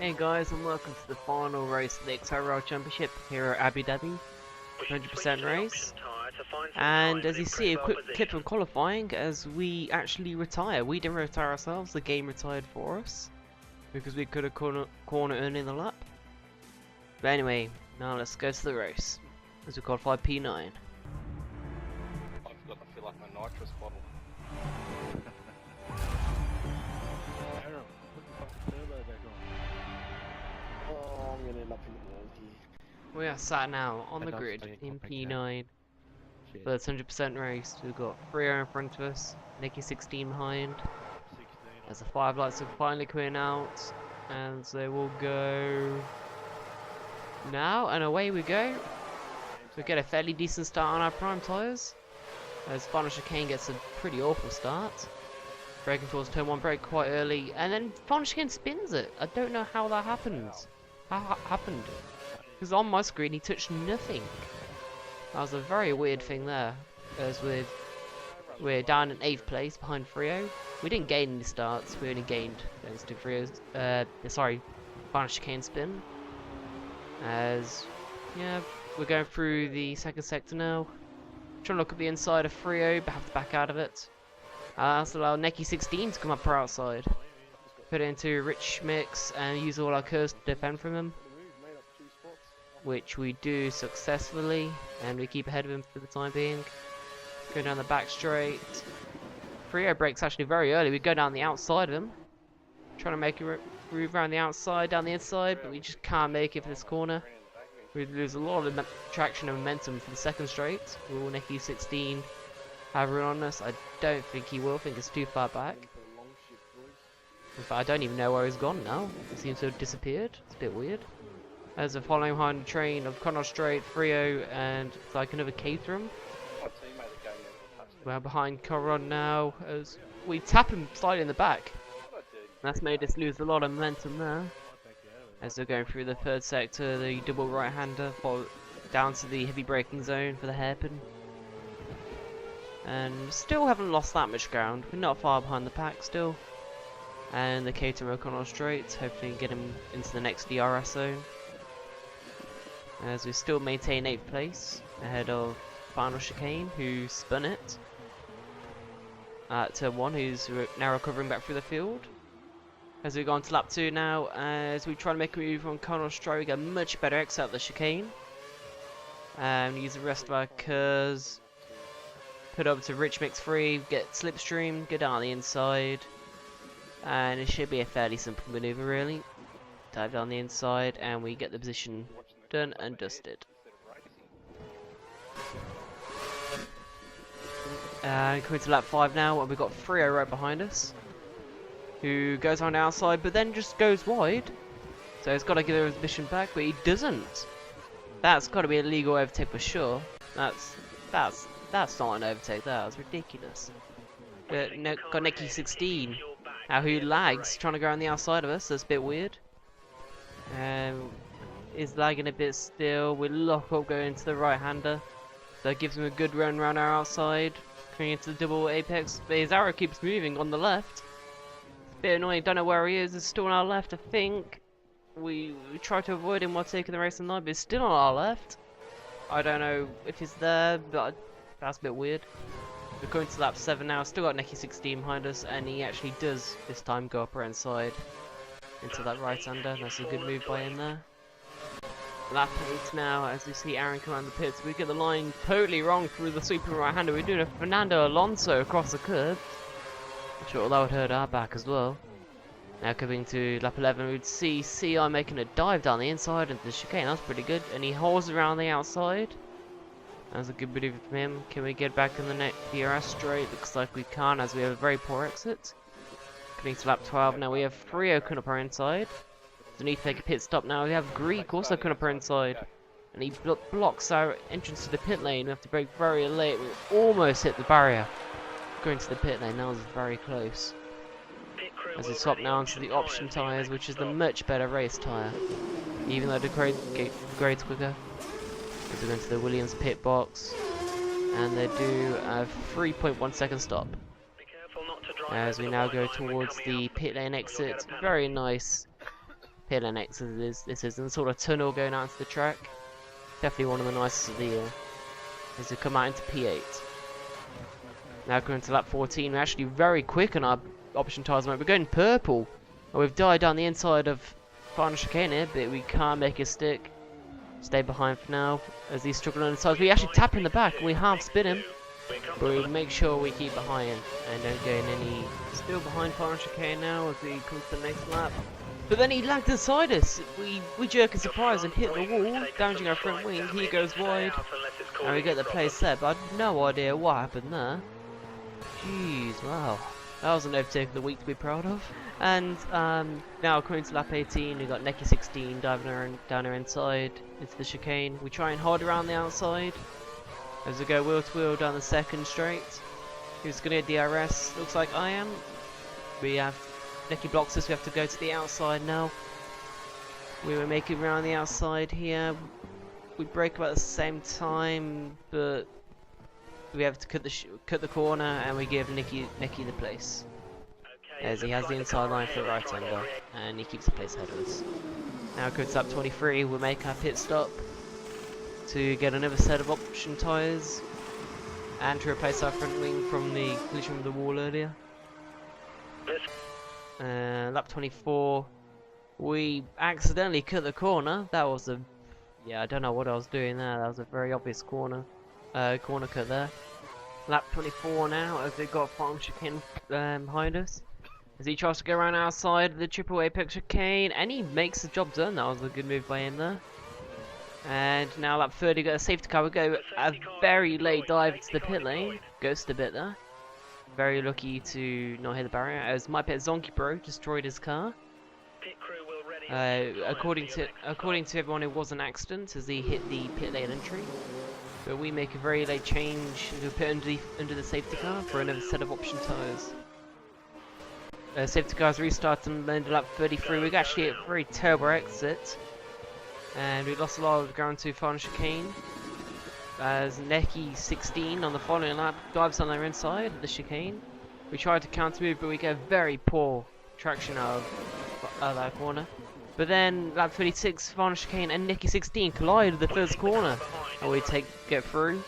Hey guys, and welcome to the final race of the XRL Championship here at Abu Dhabi, 100% race. And as you see, a quick clip of qualifying as we actually retire. We didn't retire ourselves, the game retired for us because we could have corner earning the lap. But anyway, now let's go to the race as we qualify P9. I forgot to fill up my nitrous bottle. Oh, I'm gonna end up in the warranty. We are sat now on the grid in P9 for this 100% race. We've got Frio in front of us, Nicky 16 behind. As the 5 lights are finally clearing out, and they will go now, and away we go. We get a fairly decent start on our prime tyres, as final chicane gets a pretty awful start. Braking towards turn 1 brake quite early, and then final chicane spins it. I don't know how that happens. Happened? Because on my screen he touched nothing. That was a very weird thing there. As we're down in 8th place behind Frio. We didn't gain any starts. We only gained thanks to Frio's final chicane spin. As yeah, we're going through the second sector now. Trying to look at the inside of Frio, but have to back out of it. So allow Neki 16 to come up our outside. Put it into rich mix and use all our curves to defend from him. Which we do successfully, and we keep ahead of him for the time being. Go down the back straight. Frio brakes actually very early. We go down the outside of him. Trying to make a move around the outside, down the inside, but we just can't make it for this corner. We lose a lot of traction and momentum for the second straight. Will Neki 16 have run on us? I don't think he will. I think it's too far back. In fact, I don't even know where he's gone now. He seems to have disappeared. It's a bit weird. As we're following behind the train of Connor Strait, Frio, and it's like another Caterham. We're behind Coron now as we tap him slightly in the back. That's made us lose a lot of momentum there. As they're going through the third sector, the double right-hander down to the heavy braking zone for the hairpin. And still haven't lost that much ground. We're not far behind the pack still. And the Caterham O'Connell Straight, hopefully get him into the next DRS zone. As we still maintain 8th place, ahead of Final Chicane, who spun it. Turn 1, who's now recovering back through the field. As we go on to lap 2 now, as we try to make a move on Connell Straight, we get much better exit out the chicane. And use the rest of our curves. Put up to rich mix free, get slipstream, go down the inside. And it should be a fairly simple maneuver really. Dive down the inside and we get the position done and dusted. Coming to lap 5 now, and we've got Frio right behind us, who goes on the outside but then just goes wide. So he's got to give his position back, but he doesn't. That's got to be a legal overtake for sure. That's not an overtake, that was ridiculous. Got Neki 16. Now who lags, trying to go around the outside of us, that's a bit weird. Is lagging a bit still. We lock up going to the right-hander. So it gives him a good run around our outside. Coming into the double apex. But his arrow keeps moving on the left. It's a bit annoying, don't know where he is. It's still on our left, I think. We try to avoid him while taking the race on line, but it's still on our left. I don't know if he's there, but that's a bit weird. We're going to lap 7 now, still got Neki 16 behind us, and he actually does this time go up our inside into that right-hander. That's a good move by him there. Lap 8 now, as we see Aaron come around the pits. We get the line totally wrong through the sweeping right-hander. We're doing a Fernando Alonso across the curb. I'm sure that would hurt our back as well. Now coming to lap 11, we'd see CI making a dive down the inside into the chicane. That's pretty good, and he holds around the outside. That's a good maneuver from him. Can we get back in the next DRS straight? Looks like we can't, as we have a very poor exit. Coming to lap 12 now, we have Frio coming up our inside. So we need to take a pit stop now. We have Greek also coming up our inside. And he blocks our entrance to the pit lane. We have to brake very late. We almost hit the barrier. Going to the pit lane, that was very close. As we swap now onto the option tyres, which is the much better race tyre. Even though the grade's quicker. As we go into the Williams pit box, and they do a 3.1 second stop. As we now go towards the pit lane exit, very nice pit lane exit this is, and sort of tunnel going out into the track. Definitely one of the nicest of the year. As we come out into P8. Now going to lap 14, we're actually very quick on our option tyres. We're going purple. And we've died down the inside of final chicane here, but we can't make it stick. Stay behind for now, as he's struggling on the sides. We actually tap in the back, and we half spin him. But we make sure we keep behind and don't gain any. Still behind final chicane now as we come to the next lap. But then he lagged inside us. We jerk a surprise and hit the wall, damaging our front wing. He goes wide, and we get the place there. But I have no idea what happened there. Jeez, wow. That was an overtake of the week to be proud of. And now coming to lap 18, we've got Neki 16 diving down our inside into the chicane. We try and hold around the outside as we go wheel to wheel down the second straight. Who's going to get DRS? Looks like I am. We have Neki blocks us, we have to go to the outside now. We were making around the outside here. We brake about the same time, but we have to cut the corner, and we give Neki the place. As he has the inside line for the right hander, and he keeps the place ahead of us. Now go to lap 23, we'll make our pit stop to get another set of option tyres and to replace our front wing from the collision with the wall earlier. Lap 24, we accidentally cut the corner. That was a, yeah, I don't know what I was doing there. That was a very obvious corner cut there. Lap 24 now, as they got final chicane behind us. As he tries to go around outside the triple apex chicane, and he makes the job done. That was a good move by him there. And now lap 30, got a safety car. We go a very late dive into the pit lane. Ghosted a bit there. Very lucky to not hit the barrier, as my pet Zonky Bro destroyed his car. According to everyone, it was an accident as he hit the pit lane entry. But we make a very late change to put under the safety car for another set of option tyres. Safety cars restart and ended lap 33. We actually hit a very terrible exit, and we lost a lot of ground to final chicane. As Neki 16 on the following lap dives on their inside of the chicane. We tried to counter move, but we get very poor traction out of that corner. But then lap 36, final chicane and Neki 16 collide at the first corner, and we get through.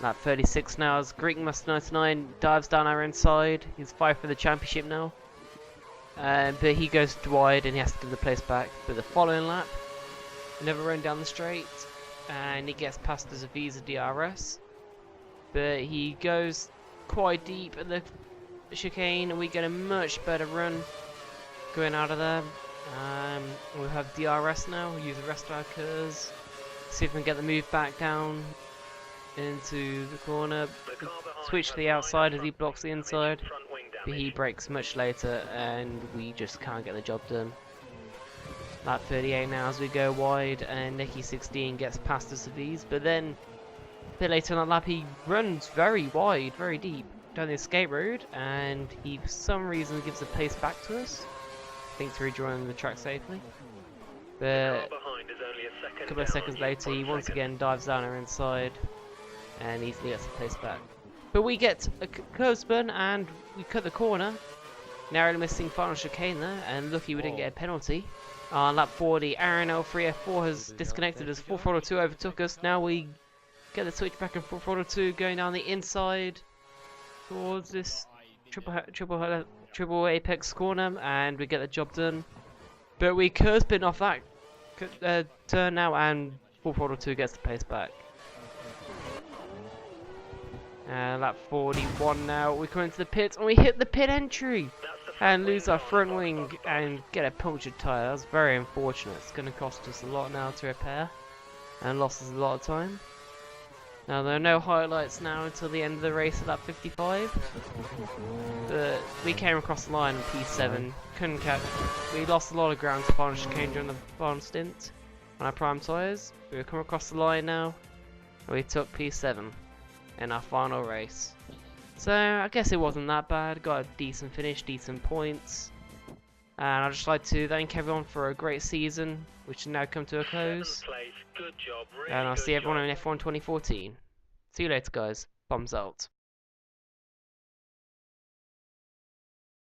Lap 36 now as Greek Master 99 dives down our inside. He's fighting for the championship now. But he goes wide and he has to give the place back. But the following lap, another run down the straight, and he gets past as a Visa DRS. But he goes quite deep in the chicane, and we get a much better run going out of there. We'll have DRS now. We'll use the rest of our cars. See if we can get the move back down into the corner. Switch to the outside as he blocks the inside. But he brakes much later, and we just can't get the job done. Lap 38 now as we go wide, and Neki 16 gets past us of these. But then a bit later on that lap, he runs very wide, very deep down the escape road, and he for some reason gives the pace back to us. I think to rejoin the track safely. But a couple of seconds later, he once again dives down our inside and easily gets the pace back. But we get a curve spin and we cut the corner, narrowly missing final chicane there, and lucky we didn't get a penalty. On lap 40, Aaron L3F4 has disconnected as full throttle 2 overtook us. Now we get the switch back in full throttle 2 going down the inside towards this triple apex corner, and we get the job done. But we curve spin off that turn now, and full throttle 2 gets the pace back. Lap 41 now, we come into the pits and we hit the pit entry and lose our front wing and get a punctured tyre. That's very unfortunate. It's going to cost us a lot now to repair and lost us a lot of time. Now there are no highlights now until the end of the race at lap 55. But we came across the line in P7, couldn't catch. We lost a lot of ground to final chicane during the final stint on our prime tyres. We've come across the line now and we took P7 in our final race. So I guess it wasn't that bad. Got a decent finish, decent points, and I'd just like to thank everyone for a great season, which has now come to a close. And I'll see everyone in F1 2014. See you later, guys. Bombs out.